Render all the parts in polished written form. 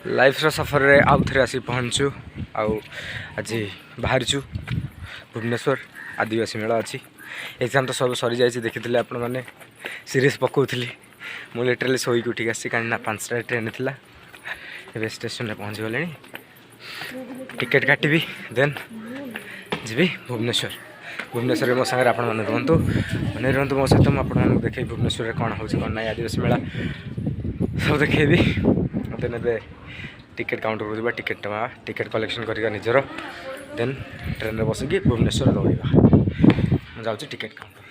Life सफर रे आउ थे आसी पहुँचु आज बाहरचु भुवनेश्वर आदिवासी मेला अच्छी एग्जाम तो सब सरी जाइए देखी आपण मैंने सीरीज पकाउली मुझे लिटराली शोक उठिक आसी कहीं 5टा ट्रेन थी ए स्टेशन में पहुँची गले टिकेट काटि देन जी भुवनेश्वर भुवनेश्वर मो सागर आपण मैंने रुहतु मैंने रुहतु मो सहित मुझे देखे भुवनेश्वर कौन हो कौन ना आदिवासी मेला सब देखी देन ए टिकेट काउंटर को टिकेट कलेक्शन करके निजर देन ट्रेन बसिकी भुवनेश्वर दौड़ा जाऊँ टिकेट काउंटर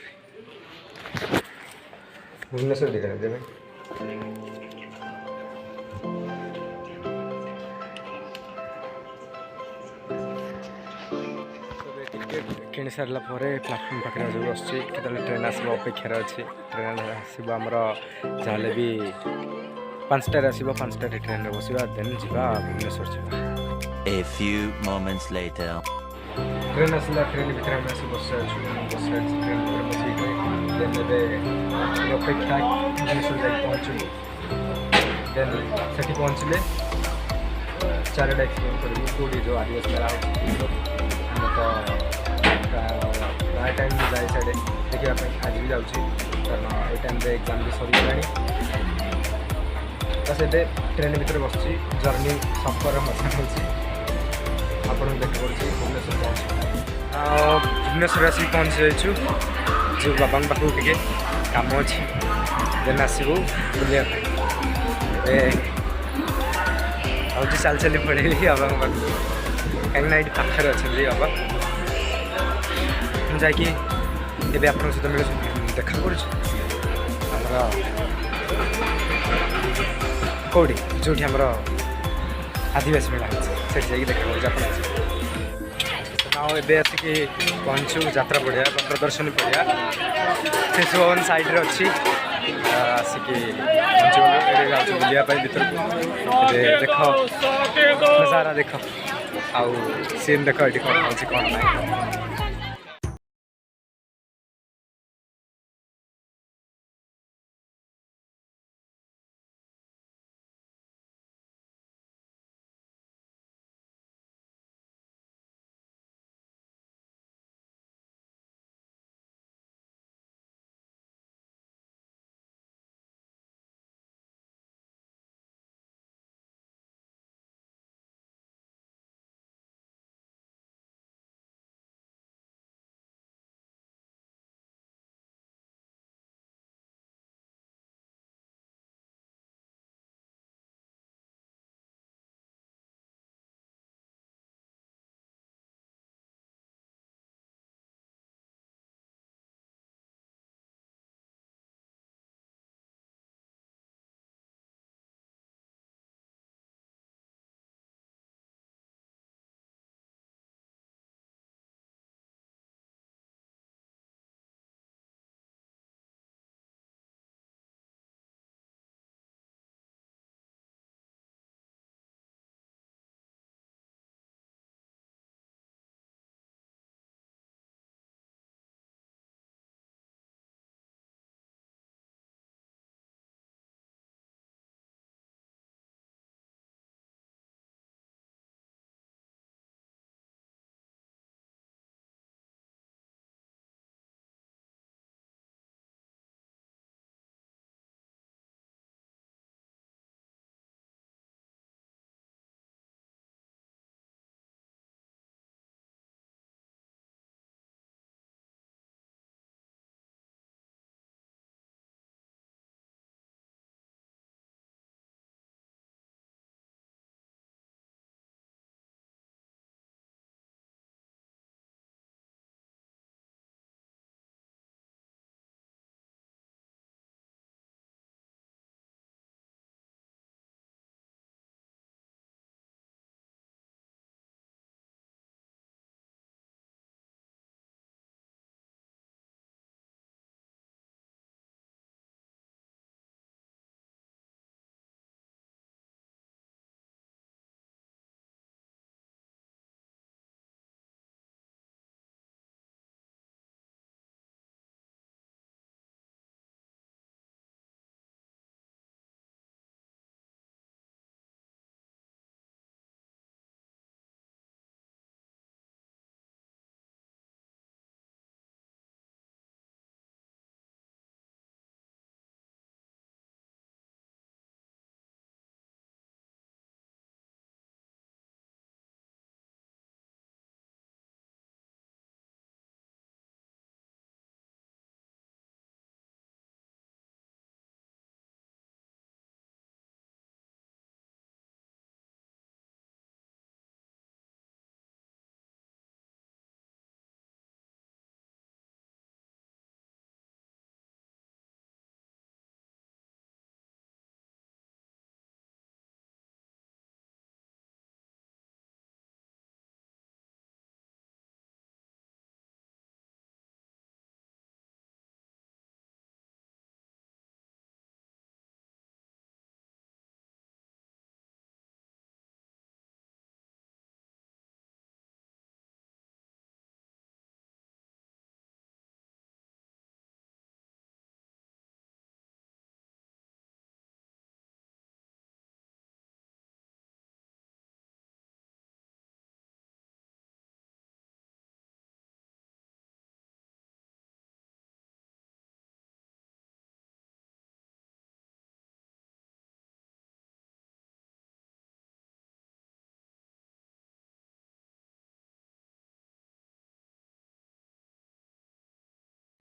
भुवनेश्वर दिखा देवे टिकेट किଣି सारा प्लाटफर्म पाखे जो बसुँ केतले ट्रेन आस अपेक्षार अच्छी ट्रेन आसब आमर जहाँ भी 5टार आसब 5टार ट्रेन में बसवा देन जा भुवनेश्वर जा A few moments later. Train आसला ट्रेन भीतर आम आस बस ट्रेन बस देन अपेक्षा भुवनेश्वर जा पहुँचू देन से पहुँचले 4टा एक्सप्लेन करूँ कौटी जो आदिवासी मेला तो प्राय टाइम भी जाए साइड देखा आज भी जाऊँ कारण ये टाइम एग्जाम भी सरीगला तो से ट्रेन भीतर बस जर्नी सफर मजा होती आपको देख पड़ी भुवनेश्वर पहुँच भुवनेश्वर आसिक पहुँची जाइए जो बाबा पाखु टे कम अच्छी देन आसबू बुलिया हूँ चल चली पड़े बाबा पाख कहीं ये पाखे अच्छे बाबा जाकि ए आप सहित मिले देखा कर कौटी जो आमर आदिवासी मेला से देखा कर आसिक पहुँचू यात्रा पड़िया प्रदर्शनी पड़िया शिशु भवन साइड रे अच्छी आसिक पहुँच बुलिया भर देख नजारा देख आउ सीन देख ये कौन अच्छी कौन ना।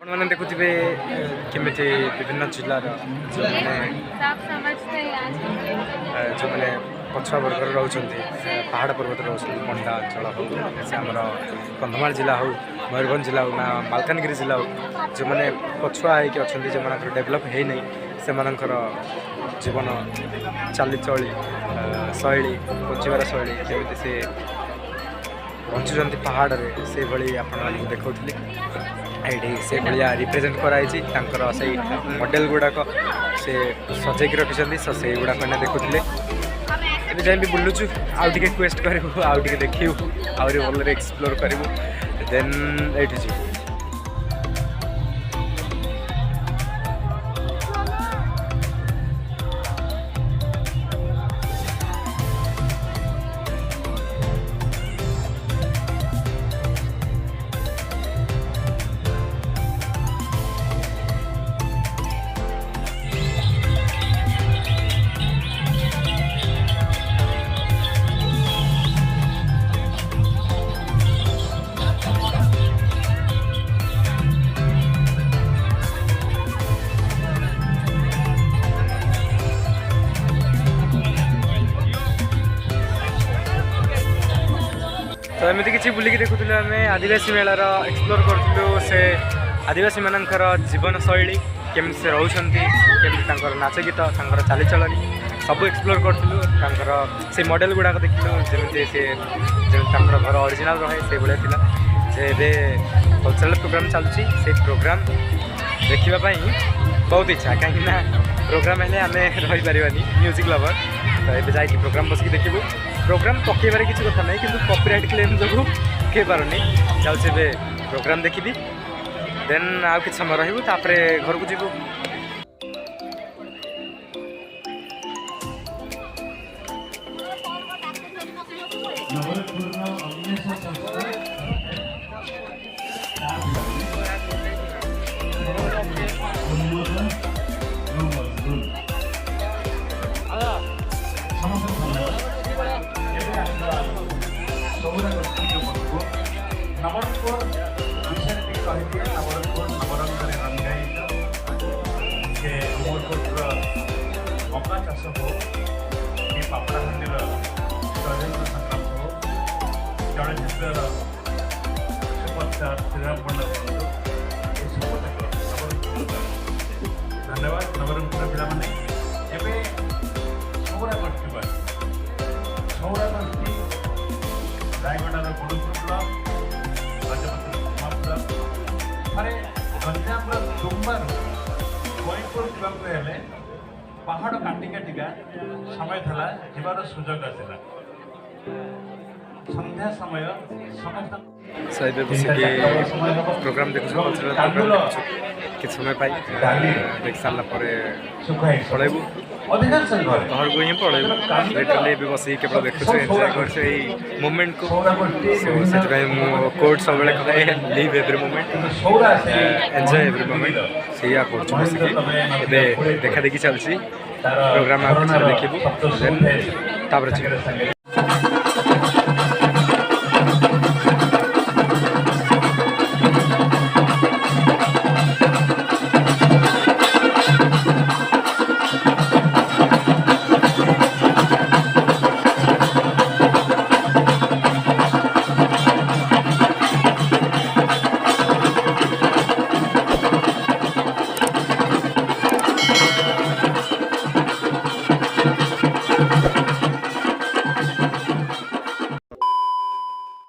आपने देखुवे केमी विभिन्न जिलार जो मैंने पछुआ वर्ग रोच पहाड़ पर्वत रोच पंडा अंचल हो से आमर कंधमाल जिला हो मयूरभंज जिला हो ना मालकानगिरी जिला हो जो मैंने पछुआ होकर अच्छा जो डेभलप है नहीं से जीवन चालीचली शैली बचार शैली जमी से बचुंट पहाड़ से भाई आप देखा ये से भाया रिप्रेजेंट कराई से मॉडल गुड़ाक से सजेक रखिंट सो से गुड़ाक देखुले जाए भी बुलुचु आउ टे क्वेस्ट करूँ आउ टे देखू आहरी भलि एक्सप्लोर करूँ देन ये तो एमती किसी बुलिकी देखुलु आम आदिवासी मेलार एक्सप्लोर करूँ से आदिवासी मानकर जीवन शैली केमी से रोचंती केमी नाच गीत चालीचलनी सब एक्सप्लोर करूँ से मॉडल गुड़ाक देखिलु जमी से घर ओरिजिनल रहे से भाया था जे कल्चरल प्रोग्राम चलुची से प्रोग्राम देखापी बहुत इच्छा कहीं प्रोग्राम हेल्ले आम रही पारानी म्यूजिक लवर तो ये जा प्रोग्राम बसिक देखू प्रोग्राम पकेबार किसी कथा ना कि कॉपीराइट क्लेम जो पकई पारनी जाऊे प्रोग्राम देखी देन आउ कि समय रही घर को जीवु नवरंगपुर विषय कहिए नवरंगपुर नवरंगरे रंगायित से अमरकोटर मका चाष हो कि पापड़ाखंडीर स्वतंत्र संग्राम हो चलचित्र सुपरस्टार श्रीराम पंडा बंधु ये सब नवरंगपुर धन्यवाद नवरंगपुर पिला माने एबे छौरा गोष्ठी रायगढ़ गुरुपुर ब्लॉक माने गंजाम तुम्बार कोईपुर जावाक पहाड़ काटी काटिका समय था जीवार सुजोग आसला संध्या समय समस्त प्रोग्राम देखु कि समय पाई देख सारा पलैबू घर को ही पलैबू लिटरली भी बस केवल देखु एंजॉय कर मोमेंट को से कोर्ट सब live every moment enjoy every moment से बसिक देखा देखी चलती प्रोग्राम देखू